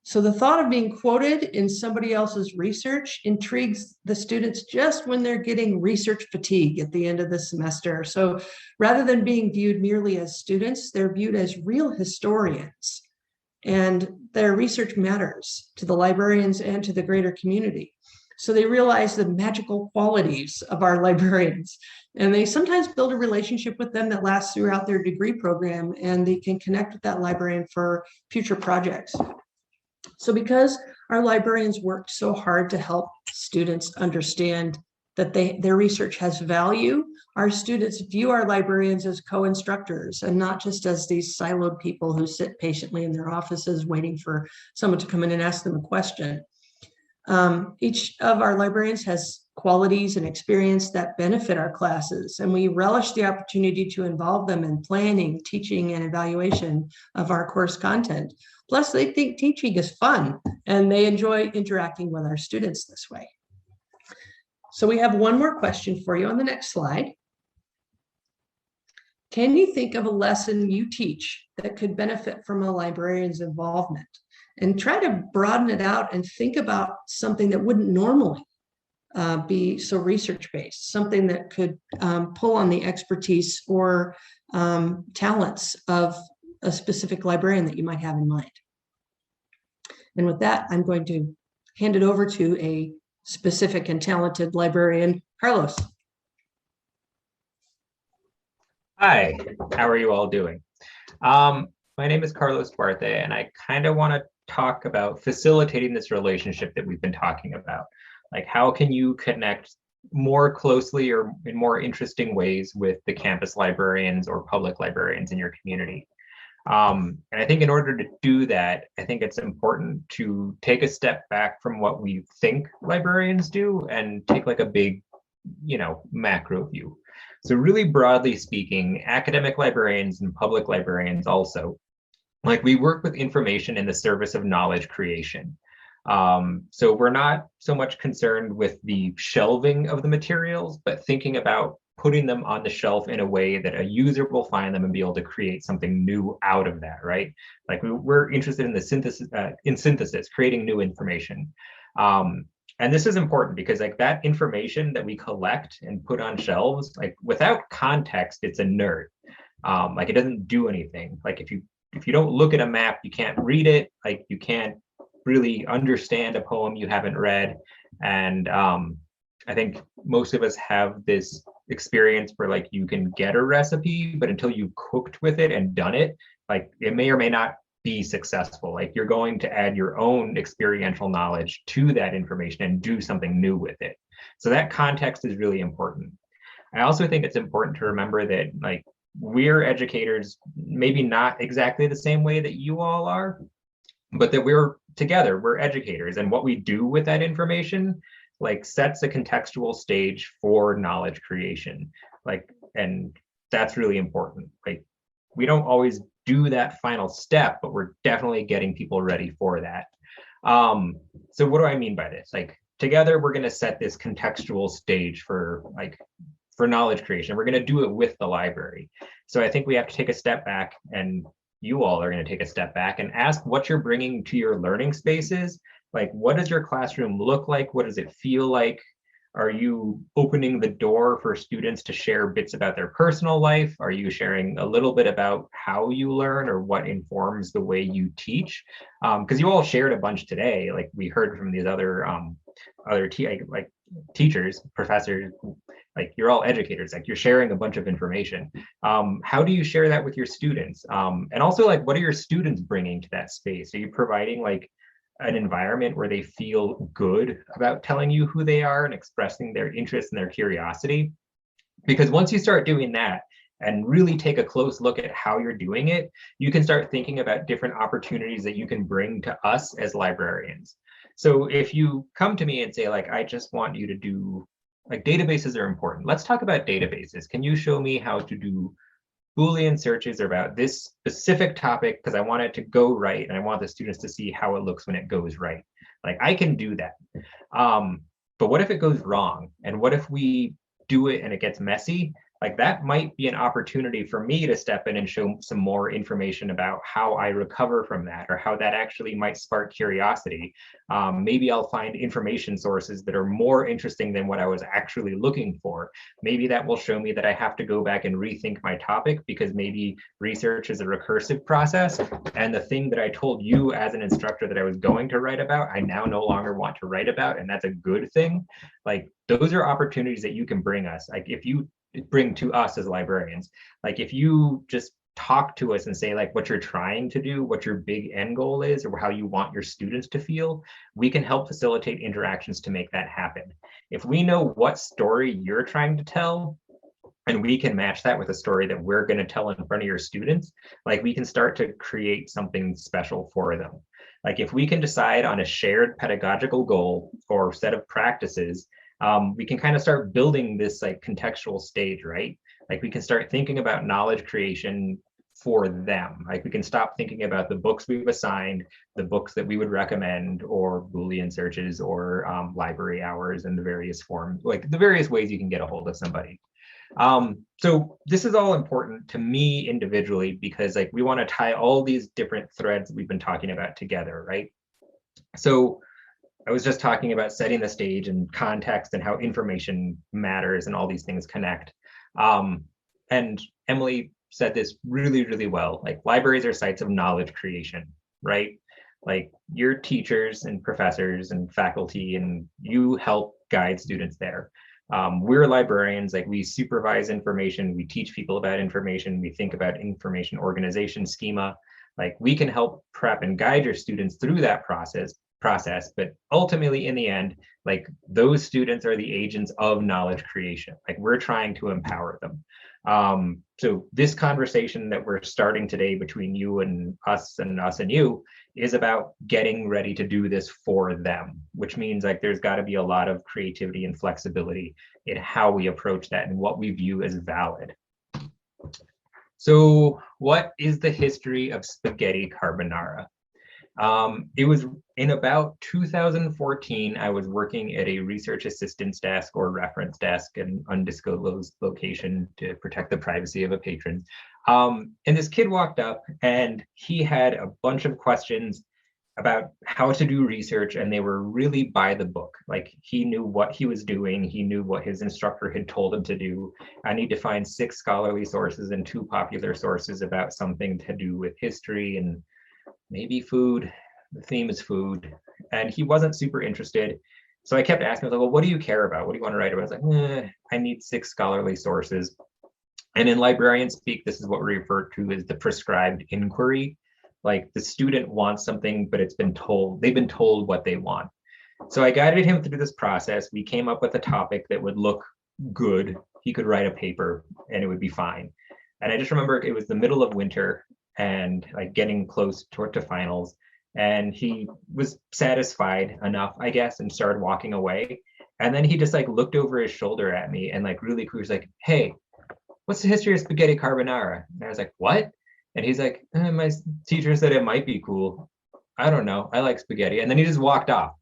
So the thought of being quoted in somebody else's research intrigues the students just when they're getting research fatigue at the end of the semester. So rather than being viewed merely as students, they're viewed as real historians, and their research matters to the librarians and to the greater community. So they realize the magical qualities of our librarians, and they sometimes build a relationship with them that lasts throughout their degree program, and they can connect with that librarian for future projects. So because our librarians worked so hard to help students understand that their research has value, our students view our librarians as co-instructors and not just as these siloed people who sit patiently in their offices waiting for someone to come in and ask them a question. Each of our librarians has qualities and experience that benefit our classes, and we relish the opportunity to involve them in planning, teaching, and evaluation of our course content. Plus, they think teaching is fun, and they enjoy interacting with our students this way. So we have one more question for you on the next slide. Can you think of a lesson you teach that could benefit from a librarian's involvement? And try to broaden it out and think about something that wouldn't normally be so research-based, something that could pull on the expertise or talents of a specific librarian that you might have in mind. And with that, I'm going to hand it over to a specific and talented librarian, Carlos. Hi, how are you all doing? My name is Carlos Duarte, and I kind of want to talk about facilitating this relationship that we've been talking about. Like, how can you connect more closely or in more interesting ways with the campus librarians or public librarians in your community? And I think in order to do that, I think it's important to take a step back from what we think librarians do and take like a big, macro view. So really broadly speaking, academic librarians and public librarians also, like, we work with information in the service of knowledge creation. So we're not so much concerned with the shelving of the materials, but thinking about putting them on the shelf in a way that a user will find them and be able to create something new out of that, right? Like we're interested in the synthesis, creating new information. And this is important because like that information that we collect and put on shelves, like without context, it's inert. Like it doesn't do anything. Like if you don't look at a map, you can't read it. Like you can't really understand a poem you haven't read. And I think most of us have this experience where like you can get a recipe, but until you've cooked with it and done it, like it may or may not be successful. Like you're going to add your own experiential knowledge to that information and do something new with it. So that context is really important. I also think it's important to remember that like we're educators, maybe not exactly the same way that you all are, but that we're together, we're educators, and what we do with that information like sets a contextual stage for knowledge creation. Like, and that's really important. Like we don't always do that final step, but we're definitely getting people ready for that. So what do I mean by this? Like together, we're going to set this contextual stage for knowledge creation. We're going to do it with the library. So I think we have to take a step back, and you all are going to take a step back and ask what you're bringing to your learning spaces. Like, what does your classroom look like? What does it feel like? Are you opening the door for students to share bits about their personal life? Are you sharing a little bit about how you learn or what informs the way you teach? Because you all shared a bunch today. Like we heard from these other teachers, professors, like you're all educators, like you're sharing a bunch of information. How do you share that with your students? And also like, what are your students bringing to that space? Are you providing like an environment where they feel good about telling you who they are and expressing their interest and their curiosity? Because once you start doing that and really take a close look at how you're doing it, you can start thinking about different opportunities that you can bring to us as librarians. So if you come to me and say like, I just want you to do, like databases are important. Let's talk about databases. Can you show me how to do Boolean searches about this specific topic because I want it to go right and I want the students to see how it looks when it goes right. Like I can do that. But what if it goes wrong? And what if we do it and it gets messy? Like that might be an opportunity for me to step in and show some more information about how I recover from that or how that actually might spark curiosity. Maybe I'll find information sources that are more interesting than what I was actually looking for. Maybe that will show me that I have to go back and rethink my topic because maybe research is a recursive process. And the thing that I told you as an instructor that I was going to write about, I now no longer want to write about. And that's a good thing. Like those are opportunities that you can bring us. Like if you bring to us as librarians, like if you just talk to us and say like what you're trying to do, what your big end goal is, or how you want your students to feel, we can help facilitate interactions to make that happen. If we know what story you're trying to tell and we can match that with a story that we're going to tell in front of your students, like we can start to create something special for them. Like if we can decide on a shared pedagogical goal or set of practices, we can kind of start building this like contextual stage, right? Like we can start thinking about knowledge creation for them. Like we can stop thinking about the books we've assigned, the books that we would recommend, or Boolean searches, or library hours, and the various forms, like the various ways you can get a hold of somebody. So this is all important to me individually because like we want to tie all these different threads that we've been talking about together, right? So I was just talking about setting the stage and context and how information matters and all these things connect. And Emily said this really, really well. Like libraries are sites of knowledge creation, right? Like you're teachers and professors and faculty and you help guide students there. We're librarians, like we supervise information, we teach people about information, we think about information organization schema. Like we can help prep and guide your students through that process, but ultimately in the end, like those students are the agents of knowledge creation. Like we're trying to empower them. So this conversation that we're starting today between you and us and you is about getting ready to do this for them, which means like there's got to be a lot of creativity and flexibility in how we approach that and what we view as valid. So what is the history of spaghetti carbonara? It was in about 2014, I was working at a research assistance desk or reference desk, an undisclosed location to protect the privacy of a patron. And this kid walked up and he had a bunch of questions about how to do research, and they were really by the book. Like, he knew what he was doing. He knew what his instructor had told him to do. I need to find 6 scholarly sources and 2 popular sources about something to do with history and maybe food. The theme is food. And he wasn't super interested. So I kept asking him, like, well, what do you care about? What do you want to write about? I was like, I need 6 scholarly sources. And in librarian speak, this is what we refer to as the prescribed inquiry. Like, the student wants something, but they've been told what they want. So I guided him through this process. We came up with a topic that would look good. He could write a paper and it would be fine. And I just remember it was the middle of winter and like getting close to finals. And he was satisfied enough, I guess, and started walking away. And then he just like looked over his shoulder at me and like really cool. He was like, hey, what's the history of spaghetti carbonara? And I was like, what? And he's like, my teacher said it might be cool. I don't know. I like spaghetti. And then he just walked off.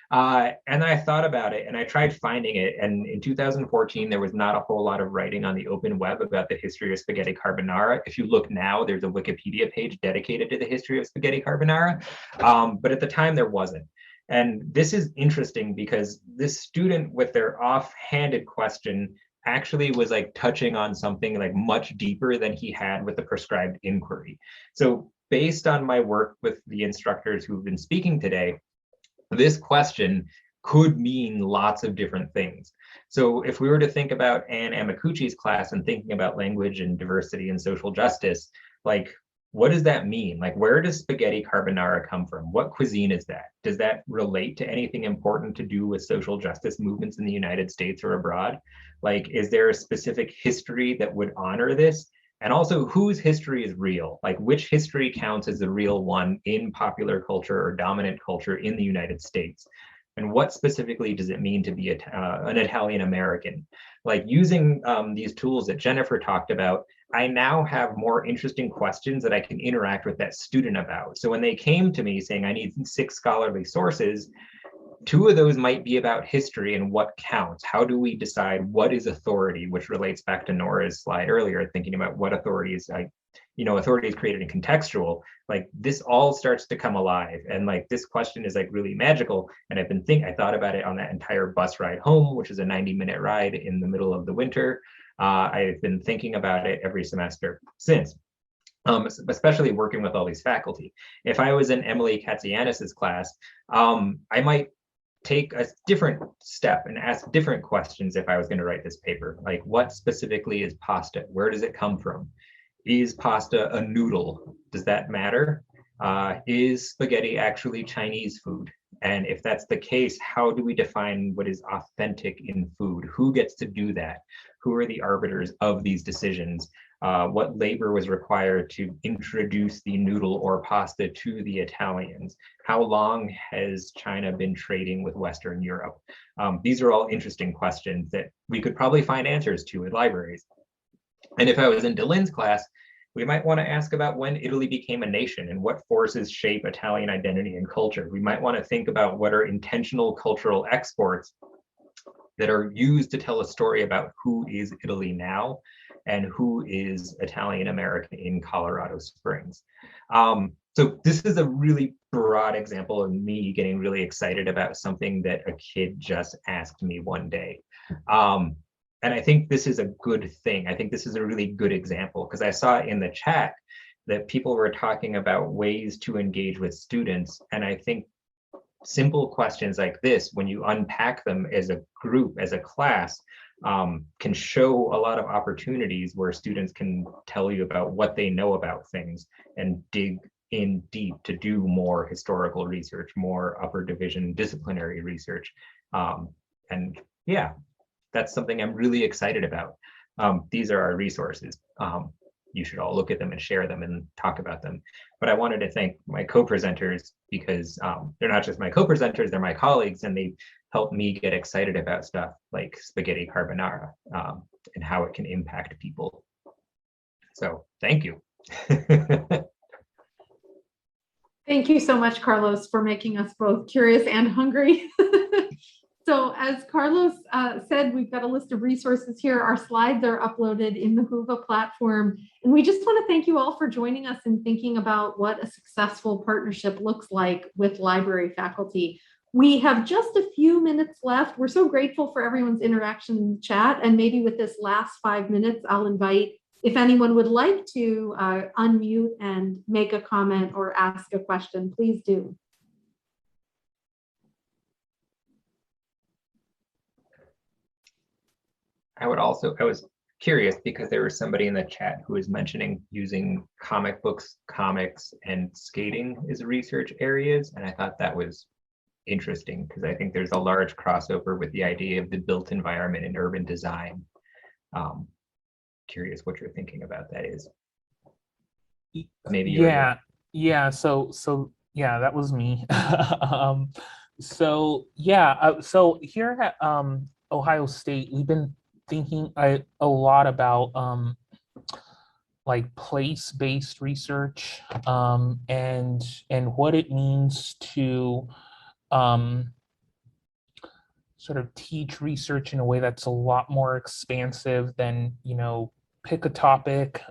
And then I thought about it and I tried finding it. And in 2014, there was not a whole lot of writing on the open web about the history of spaghetti carbonara. If you look now, there's a Wikipedia page dedicated to the history of spaghetti carbonara. But at the time, there wasn't. And this is interesting because this student with their offhanded question actually was like touching on something like much deeper than he had with the prescribed inquiry. So based on my work with the instructors who've been speaking today, this question could mean lots of different things. So if we were to think about Anne Amakuchi's class and thinking about language and diversity and social justice, like, what does that mean? Like, where does spaghetti carbonara come from? What cuisine is that? Does that relate to anything important to do with social justice movements in the United States or abroad? Like, is there a specific history that would honor this? And also, whose history is real? Like, which history counts as the real one in popular culture or dominant culture in the United States? And what specifically does it mean to be an Italian American? Like, using these tools that Jennifer talked about, I now have more interesting questions that I can interact with that student about. So when they came to me saying I need 6 scholarly sources, 2 of those might be about history and what counts. How do we decide what is authority, which relates back to Nora's slide earlier, thinking about what authority is, like, authority is created in contextual. Like, this all starts to come alive. And like, this question is like really magical. And I thought about it on that entire bus ride home, which is a 90-minute ride in the middle of the winter. I've been thinking about it every semester since. Especially working with all these faculty. If I was in Emily Katsianis's class, I might take a different step and ask different questions if I was going to write this paper. Like, what specifically is pasta? Where does it come from? Is pasta a noodle? Does that matter? Is spaghetti actually Chinese food? And if that's the case, how do we define what is authentic in food? Who gets to do that? Who are the arbiters of these decisions? What labor was required to introduce the noodle or pasta to the Italians? How long has China been trading with Western Europe? These are all interesting questions that we could probably find answers to in libraries. And if I was in Dylan's class, we might want to ask about when Italy became a nation and what forces shape Italian identity and culture. We might want to think about what are intentional cultural exports that are used to tell a story about who is Italy now and who is Italian American in Colorado Springs. So this is a really broad example of me getting really excited about something that a kid just asked me one day. And I think this is a good thing. I think this is a really good example because I saw in the chat that people were talking about ways to engage with students. And I think simple questions like this, when you unpack them as a group, as a class, can show a lot of opportunities where students can tell you about what they know about things and dig in deep to do more historical research, more upper division disciplinary research. And yeah, that's something I'm really excited about. These are our resources. You should all look at them and share them and talk about them. But I wanted to thank my co-presenters because they're not just my co-presenters, they're my colleagues, and they help me get excited about stuff like spaghetti carbonara and how it can impact people. So thank you. Thank you so much, Carlos, for making us both curious and hungry. So as Carlos said, we've got a list of resources here. Our slides are uploaded in the Whova platform. And we just want to thank you all for joining us and thinking about what a successful partnership looks like with Library-Faculty. We have just a few minutes left. We're so grateful for everyone's interaction in the chat. And maybe with this last 5 minutes, I'll invite if anyone would like to unmute and make a comment or ask a question, please do. I was curious because there was somebody in the chat who was mentioning using comic books, comics, and skating as research areas. And I thought that was interesting because I think there's a large crossover with the idea of the built environment in urban design. Curious what you're thinking about that is. Maybe yeah. So yeah, that was me. So here at Ohio State, we've been thinking a lot about like place-based research and what it means to sort of teach research in a way that's a lot more expansive than, pick a topic,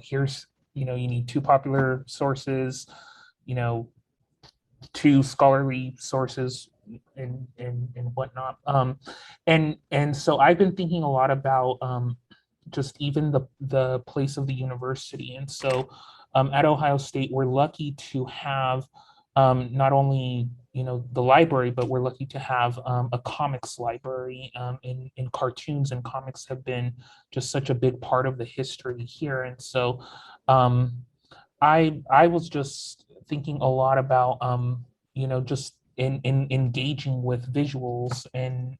here's, you need 2 popular sources, 2 scholarly sources and whatnot. And so I've been thinking a lot about just even the place of the university. And so at Ohio State, we're lucky to have not only the library, but we're lucky to have a comics library, in cartoons and comics have been just such a big part of the history here. And so I was just thinking a lot about just in engaging with visuals and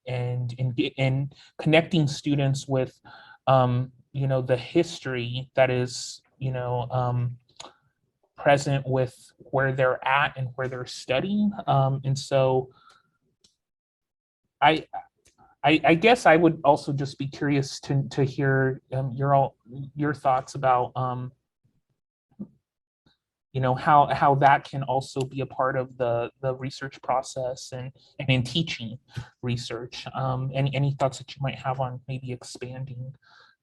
connecting students with the history that is present with where they're at and where they're studying. And so I guess I would also just be curious to hear your thoughts about how that can also be a part of the research process and in teaching research. Any thoughts that you might have on maybe expanding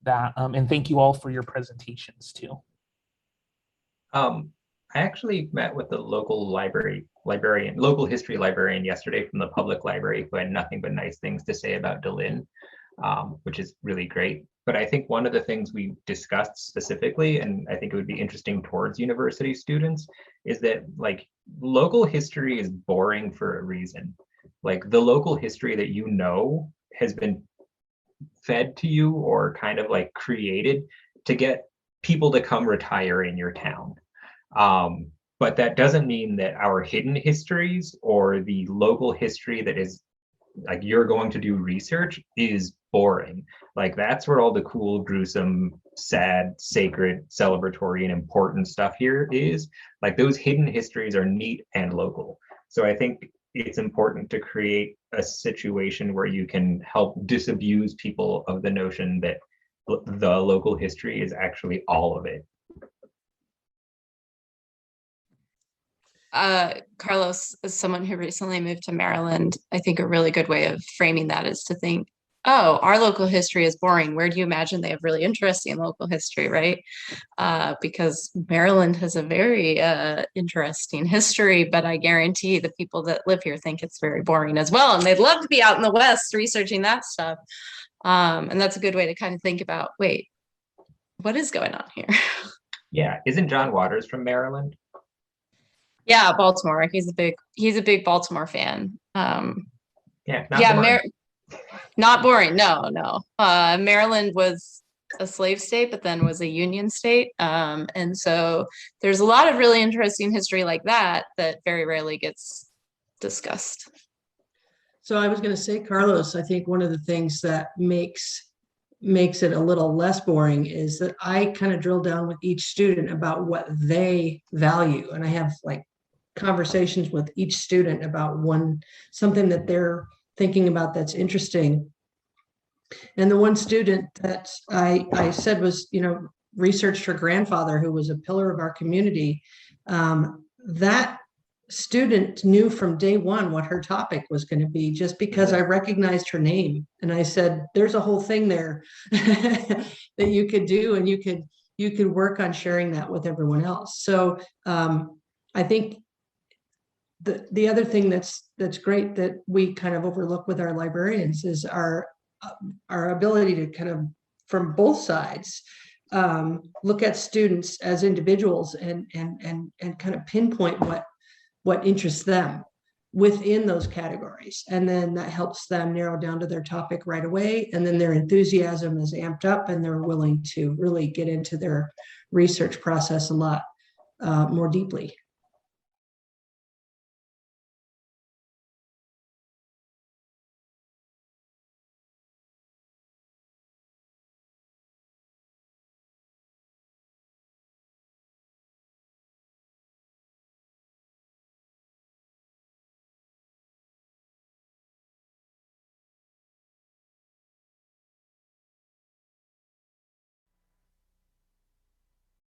that? And thank you all for your presentations too. I actually met with the local local history librarian yesterday from the public library who had nothing but nice things to say about DeLynn, which is really great. But I think one of the things we discussed specifically, and I think it would be interesting towards university students, is that like local history is boring for a reason. Like the local history that has been fed to you or kind of like created to get people to come retire in your town. But that doesn't mean that our hidden histories or the local history that is like you're going to do research is boring. Like that's where all the cool, gruesome, sad, sacred, celebratory, and important stuff here is. Like those hidden histories are neat and local. So I think it's important to create a situation where you can help disabuse people of the notion that the local history is actually all of it. Carlos, as someone who recently moved to Maryland, I think a really good way of framing that is to think, oh, our local history is boring. Where do you imagine they have really interesting local history, right? Because Maryland has a very interesting history, but I guarantee the people that live here think it's very boring as well. And they'd love to be out in the West researching that stuff. And that's a good way to kind of think about, wait, what is going on here? Yeah, isn't John Waters from Maryland? Yeah, Baltimore. He's a big Baltimore fan. Yeah, not boring. No. Maryland was a slave state, but then was a Union state. And so there's a lot of really interesting history like that very rarely gets discussed. So I was going to say, Carlos, I think one of the things that makes it a little less boring is that I kind of drill down with each student about what they value. And I have like conversations with each student about something that they're thinking about that's interesting. And the one student that I said was, researched her grandfather, who was a pillar of our community. that student knew from day one what her topic was going to be, just because I recognized her name. And I said, there's a whole thing there that you could do, and you could work on sharing that with everyone else. So I think the other thing that's great that we kind of overlook with our librarians is our ability to kind of, from both sides, look at students as individuals and kind of pinpoint what interests them within those categories. And then that helps them narrow down to their topic right away. And then their enthusiasm is amped up, and they're willing to really get into their research process a lot more deeply.